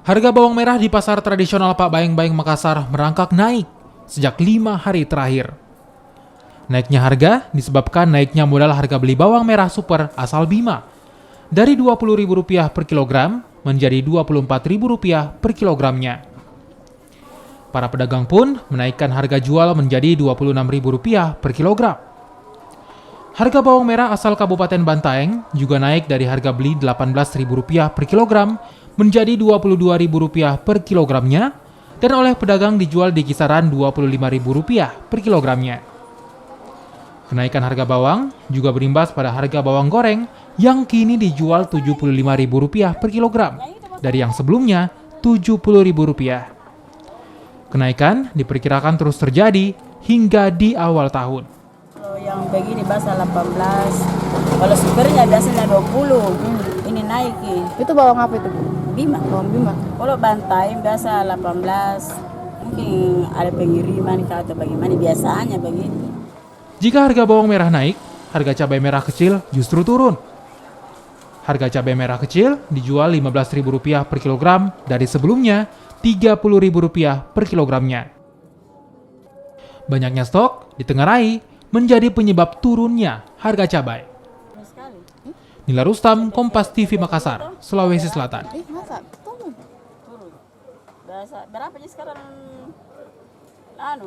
Harga bawang merah di pasar tradisional Pak Bayeng-Bayeng Makassar merangkak naik sejak 5 hari terakhir. Naiknya harga disebabkan naiknya modal harga beli bawang merah super asal Bima dari Rp20.000 per kilogram menjadi Rp24.000 per kilogramnya. Para pedagang pun menaikkan harga jual menjadi Rp26.000 per kilogram. Harga bawang merah asal Kabupaten Bantaeng juga naik dari harga beli Rp18.000 per kilogram menjadi Rp22.000 per kilogramnya dan oleh pedagang dijual di kisaran Rp25.000 per kilogramnya. Kenaikan harga bawang juga berimbas pada harga bawang goreng yang kini dijual Rp75.000 per kilogram dari yang sebelumnya Rp70.000. Kenaikan diperkirakan terus terjadi hingga di awal tahun. Kalau yang begini biasa 18, kalau supernya biasanya 20, ini naik. Itu bawang apa itu, Bu? Bima. Bawang Bima. Kalau bantai biasa 18, mungkin ada pengiriman atau bagaimana, biasanya begitu. Jika harga bawang merah naik, harga cabai merah kecil justru turun. Harga cabai merah kecil dijual Rp15.000 per kilogram dari sebelumnya Rp30.000 per kilogramnya. Banyaknya stok ditengarai menjadi penyebab turunnya harga cabai. Nila Rustam, Kompas TV Makassar, Sulawesi Selatan. Masa? Turun. Turun. Berapa sekarang?